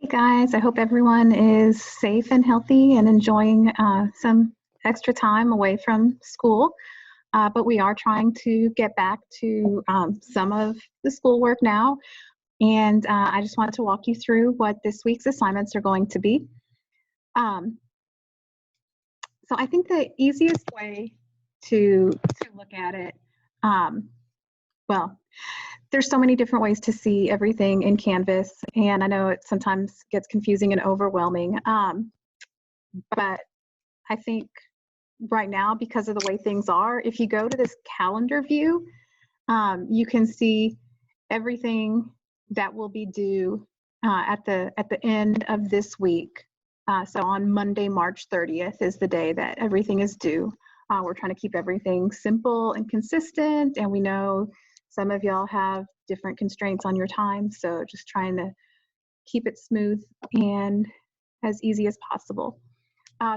Hey guys, I hope everyone is safe and healthy and enjoying some extra time away from school. But we are trying to get back to some of the schoolwork now. And I just wanted to walk you through what this week's assignments are going to be. Um, so I think the easiest way to look at it, um, well, there's so many different ways to see everything in Canvas, and I know it sometimes gets confusing and overwhelming. But I think right now, because of the way things are, if you go to this calendar view, you can see everything that will be due at the end of this week. So on Monday, March 30th is the day that everything is due. We're trying to keep everything simple and consistent, and we know some of y'all have different constraints on your time, so just trying to keep it smooth and as easy as possible.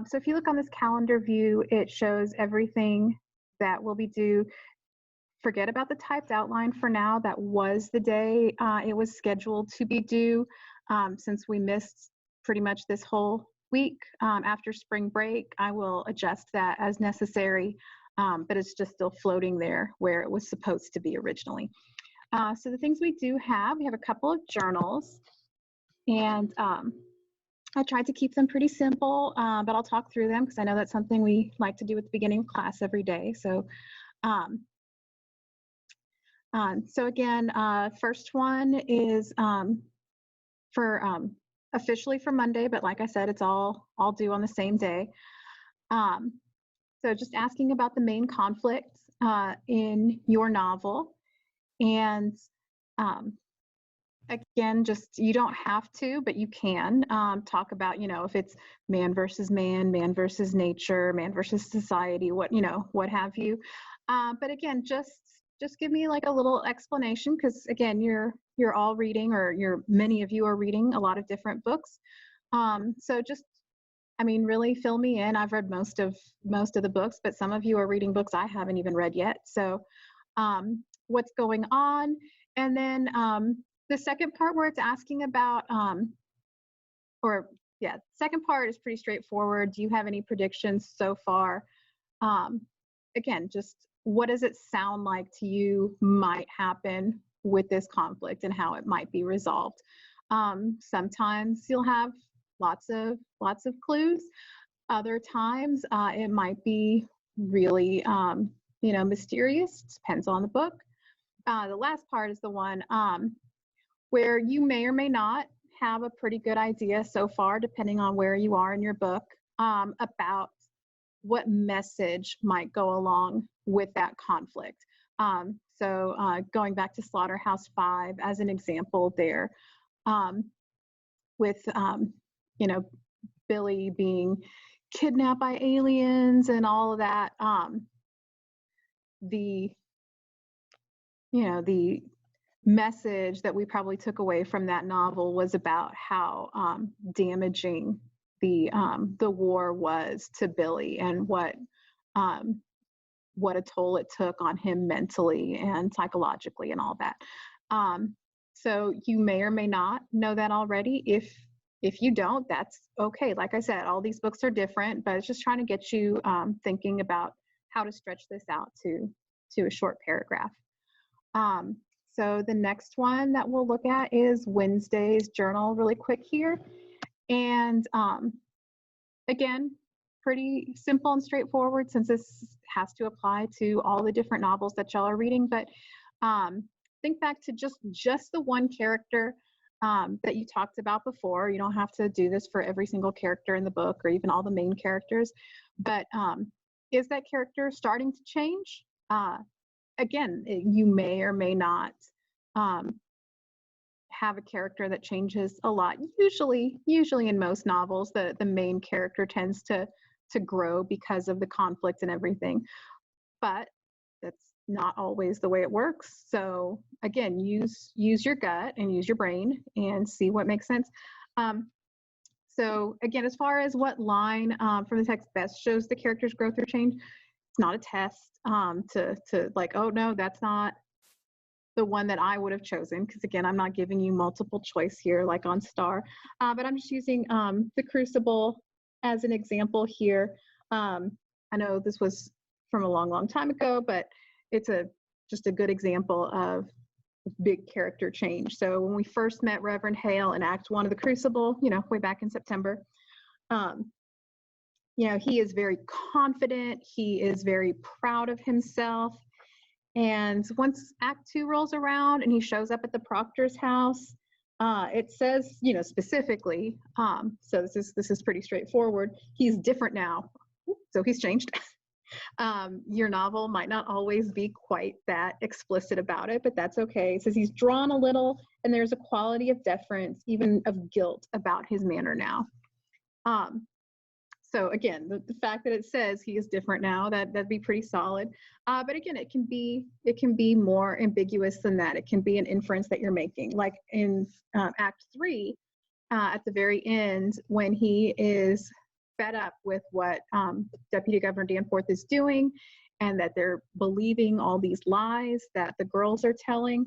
So if you look on this calendar view, it shows everything that will be due. Forget about the typed outline for now. That was the day it was scheduled to be due. Since we missed pretty much this whole week after spring break, I will adjust that as necessary, but it's just still floating there where it was supposed to be originally. So the things we have a couple of journals, and I tried to keep them pretty simple, but I'll talk through them because I know that's something we like to do at the beginning of class every day. Um, so again, first one is for officially for Monday, but like I said, it's all due on the same day. Um, so just asking about the main conflict in your novel, and um, again, just you don't have to, but you can talk about, if it's man versus man, man versus nature, man versus society, what have you. But again, just give me like a little explanation, because again, you're all reading, or many of you are reading a lot of different books. So just, I mean, really fill me in. I've read most of the books, but some of you are reading books I haven't even read yet. So what's going on? And then the second part where it's asking about, or yeah, second part is pretty straightforward. Do you have any predictions so far? Um, Again, just what does it sound like to you might happen with this conflict and how it might be resolved? Sometimes you'll have lots of clues. Other times it might be really mysterious. Depends on the book. The last part is the one where you may or may not have a pretty good idea so far, depending on where you are in your book, about what message might go along with that conflict. So going back to Slaughterhouse-Five as an example there, with Billy being kidnapped by aliens and all of that, the the message that we probably took away from that novel was about how damaging the war was to Billy, and what a toll it took on him mentally and psychologically and all that. So you may or may not know that already. If you don't, that's okay. Like I said, all these books are different, but it's just trying to get you thinking about how to stretch this out to a short paragraph. Um, so the next one that we'll look at is Wednesday's journal really quick here. And again, pretty simple and straightforward, since this has to apply to all the different novels that y'all are reading. But think back to just the one character that you talked about before. You don't have to do this for every single character in the book or even all the main characters. But is that character starting to change? Again, you may or may not have a character that changes a lot. Usually in most novels, the main character tends to grow because of the conflict and everything. But that's not always the way it works. So again, use your gut and use your brain and see what makes sense. So again, as far as what line from the text best shows the character's growth or change, it's not a test to like, oh no, that's not the one that I would have chosen, because again, I'm not giving you multiple choice here like on Star, but I'm just using The Crucible as an example here. I know this was from a long, long time ago, but it's just a good example of big character change. So when we first met Reverend Hale in Act 1 of The Crucible, way back in September, um, he is very confident. He is very proud of himself. And once Act 2 rolls around and he shows up at the proctor's house, it says, specifically, so this is pretty straightforward. He's different now. So he's changed. Your novel might not always be quite that explicit about it, but that's okay. It says he's drawn a little, and there's a quality of deference, even of guilt, about his manner now. So again, the fact that it says he is different now, that'd be pretty solid. But again, it can be more ambiguous than that. It can be an inference that you're making. Like in Act 3, at the very end, when he is fed up with what Deputy Governor Danforth is doing, and that they're believing all these lies that the girls are telling.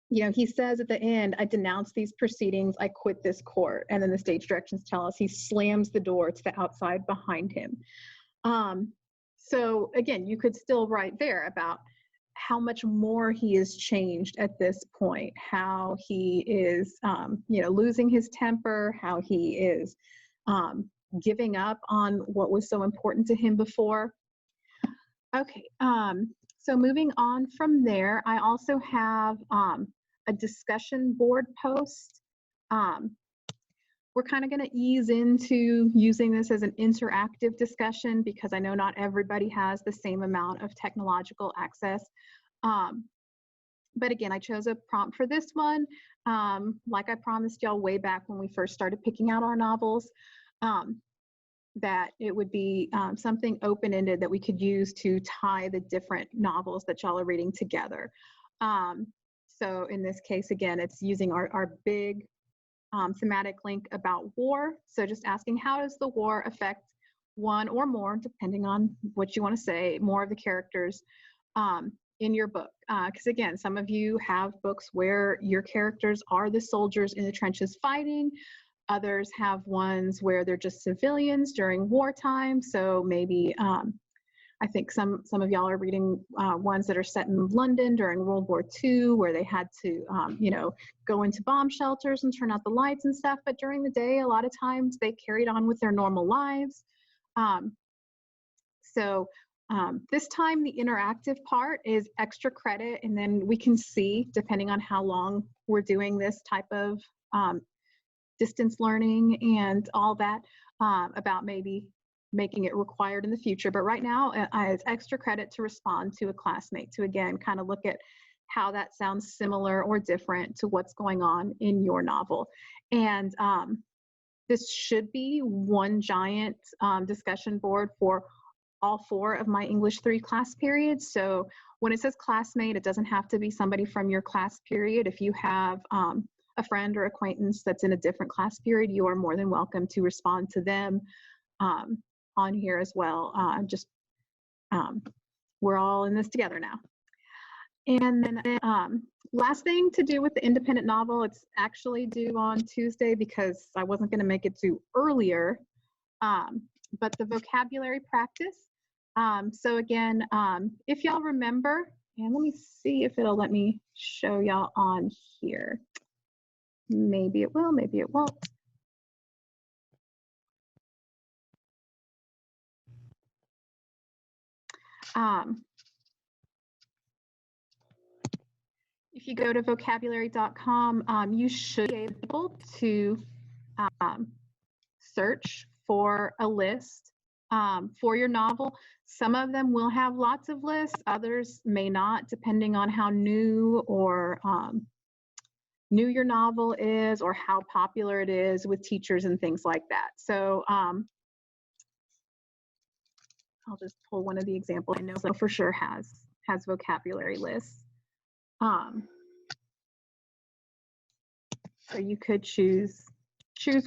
He says at the end, I denounce these proceedings, I quit this court. And then the stage directions tell us he slams the door to the outside behind him. So again, you could still write there about how much more he is changed at this point, how he is, losing his temper, how he is giving up on what was so important to him before. Okay, so moving on from there, I also have a discussion board post. We're kind of going to ease into using this as an interactive discussion because I know not everybody has the same amount of technological access. But again, I chose a prompt for this one. Like I promised y'all way back when we first started picking out our novels, that it would be something open-ended that we could use to tie the different novels that y'all are reading together. So in this case, again, it's using our big thematic link about war. So just asking, how does the war affect one or more, depending on what you want to say, more of the characters in your book? Because again, some of you have books where your characters are the soldiers in the trenches fighting. Others have ones where they're just civilians during wartime. So maybe I think some of y'all are reading ones that are set in London during World War II, where they had to, go into bomb shelters and turn out the lights and stuff. But during the day, a lot of times they carried on with their normal lives. This time the interactive part is extra credit, and then we can see, depending on how long we're doing this type of distance learning and all that, about maybe making it required in the future. But right now, it's extra credit to respond to a classmate, to again kind of look at how that sounds similar or different to what's going on in your novel. And this should be one giant discussion board for all 4 of my English 3 class periods. So when it says classmate, it doesn't have to be somebody from your class period. If you have a friend or acquaintance that's in a different class period, you are more than welcome to respond to them on here as well. We're all in this together now. And then last thing to do with the independent novel, it's actually due on Tuesday because I wasn't going to make it due earlier, but the vocabulary practice. So again, if y'all remember, and let me see if it'll let me show y'all on here. Maybe it will, maybe it won't. If you go to vocabulary.com, you should be able to search for a list for your novel. Some of them will have lots of lists, others may not, depending on how new or new your novel is or how popular it is with teachers and things like that. So I'll just pull one of the examples I know for sure has vocabulary lists. So you could choose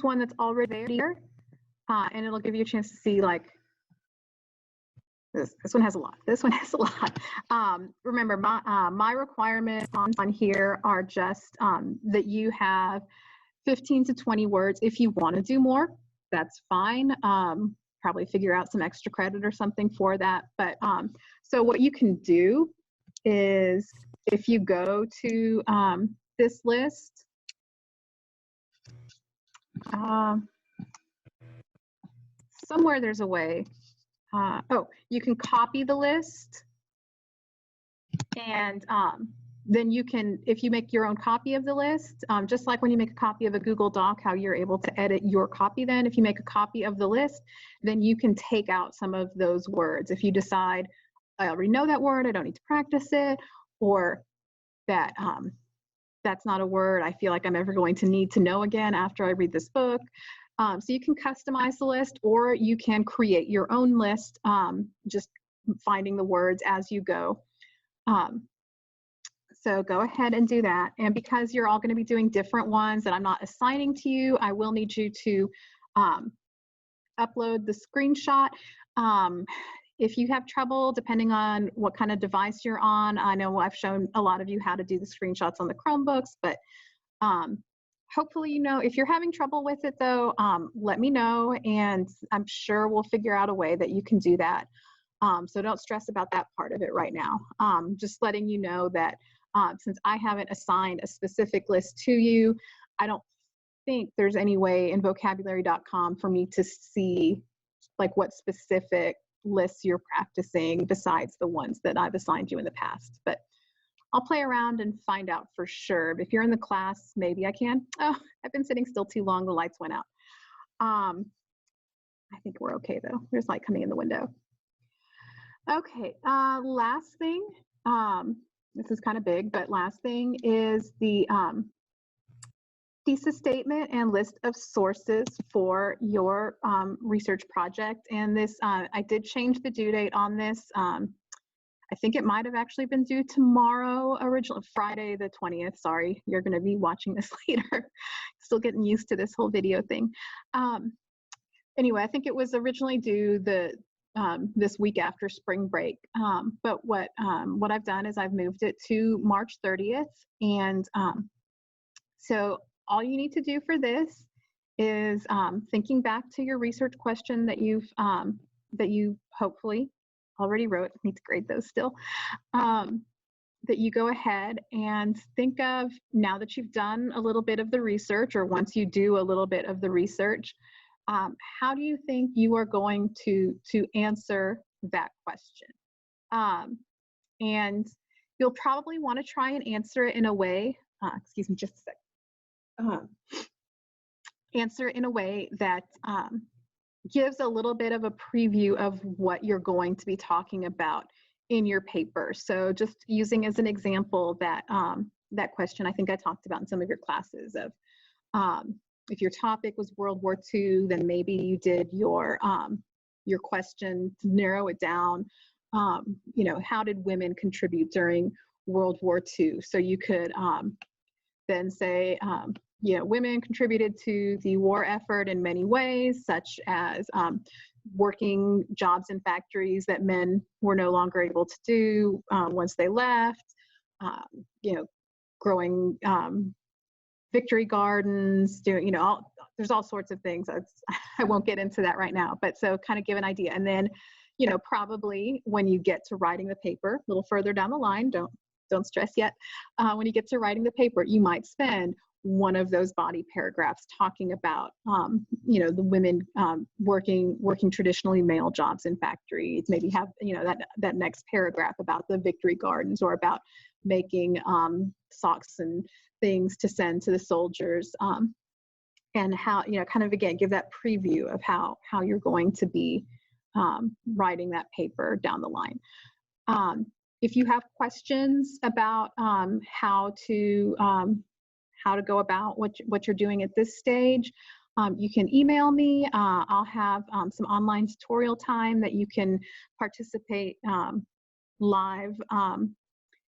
one that's already there, and it'll give you a chance to see like This one has a lot. This one has a lot. Remember, my requirements on here are just that you have 15 to 20 words. If you want to do more, that's fine. Probably figure out some extra credit or something for that. But so what you can do is if you go to this list, somewhere there's a way. Oh, you can copy the list, and then you can, if you make your own copy of the list, just like when you make a copy of a Google Doc, how you're able to edit your copy then, if you make a copy of the list, then you can take out some of those words. If you decide, I already know that word, I don't need to practice it, or that that's not a word I feel like I'm ever going to need to know again after I read this book. So you can customize the list, or you can create your own list, just finding the words as you go. So go ahead and do that. And because you're all going to be doing different ones that I'm not assigning to you, I will need you to upload the screenshot. If you have trouble, depending on what kind of device you're on, I know I've shown a lot of you how to do the screenshots on the Chromebooks, but hopefully, you know, if you're having trouble with it though, let me know, and I'm sure we'll figure out a way that you can do that. So don't stress about that part of it right now. Just letting you know that since I haven't assigned a specific list to you, I don't think there's any way in vocabulary.com for me to see like what specific lists you're practicing besides the ones that I've assigned you in the past. But I'll play around and find out for sure. But if you're in the class, maybe I can. Oh, I've been sitting still too long. The lights went out. I think we're okay though. There's light coming in the window. Okay, last thing, this is kind of big, but last thing is the thesis statement and list of sources for your research project. And this, I did change the due date on this. I think it might have actually been due tomorrow, originally Friday the 20th. Sorry, you're going to be watching this later. Still getting used to this whole video thing. Anyway, I think it was originally due this week after spring break. But what I've done is I've moved it to March 30th. And so all you need to do for this is thinking back to your research question that you hopefully already wrote. I need to grade those still. That you go ahead and think of, now that you've done a little bit of the research, or once you do a little bit of the research, how do you think you are going to answer that question? And you'll probably want to try and answer it in a way, excuse me just a sec, answer it in a way that gives a little bit of a preview of what you're going to be talking about in your paper. So just using as an example that that question I think I talked about in some of your classes of, if your topic was World War II, then maybe you did your question to narrow it down. You know, how did women contribute during World War II? So you could then say, you know, women contributed to the war effort in many ways, such as working jobs in factories that men were no longer able to do once they left. You know, growing victory gardens, doing, you know, there's all sorts of things. I won't get into that right now, but so kind of give an idea. And then, you know, probably when you get to writing the paper, a little further down the line, don't stress yet. When you get to writing the paper, you might spend one of those body paragraphs talking about, you know, the women working traditionally male jobs in factories. Maybe have, you know, that next paragraph about the victory gardens, or about making socks and things to send to the soldiers, and how, you know, kind of again give that preview of how you're going to be writing that paper down the line. If you have questions about how to go about what you're doing at this stage, you can email me. I'll have some online tutorial time that you can participate live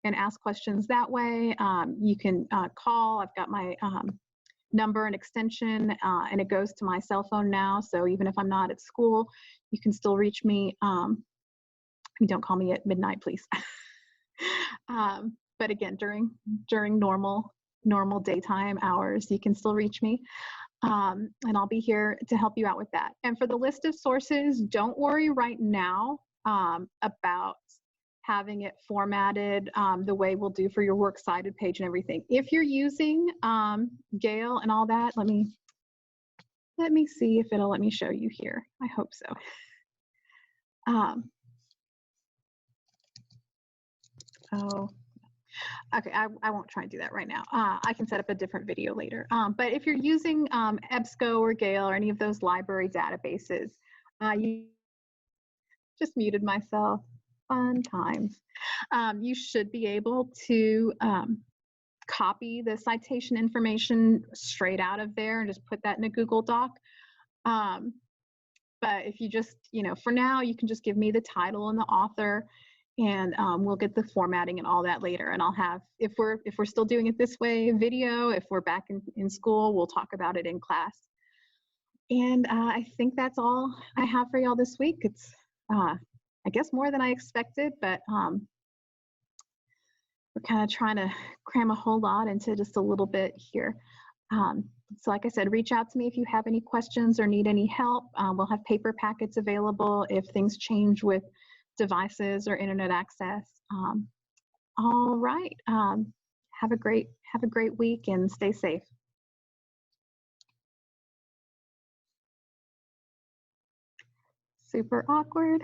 and ask questions that way. You can call. I've got my number and extension, and it goes to my cell phone now. So even if I'm not at school, you can still reach me Don't call me at midnight, please. But again, during normal daytime hours, you can still reach me. And I'll be here to help you out with that. And for the list of sources, don't worry right now about having it formatted the way we'll do for your works cited page and everything. If you're using Gale and all that, let me see if it'll let me show you here. I hope so. Oh, okay, I won't try and do that right now. I can set up a different video later. But if you're using EBSCO or Gale or any of those library databases, you just muted myself. Fun times. You should be able to copy the citation information straight out of there and just put that in a Google Doc. But if you just, for now, you can just give me the title and the author, and we'll get the formatting and all that later. And I'll have, if we're still doing it this way, video. If we're back in school, we'll talk about it in class. And I think that's all I have for y'all this week. It's, I guess, more than I expected, but we're kind of trying to cram a whole lot into just a little bit here. So like I said, reach out to me if you have any questions or need any help. We'll have paper packets available if things change with devices or internet access. All right. Have a great week and stay safe. Super awkward.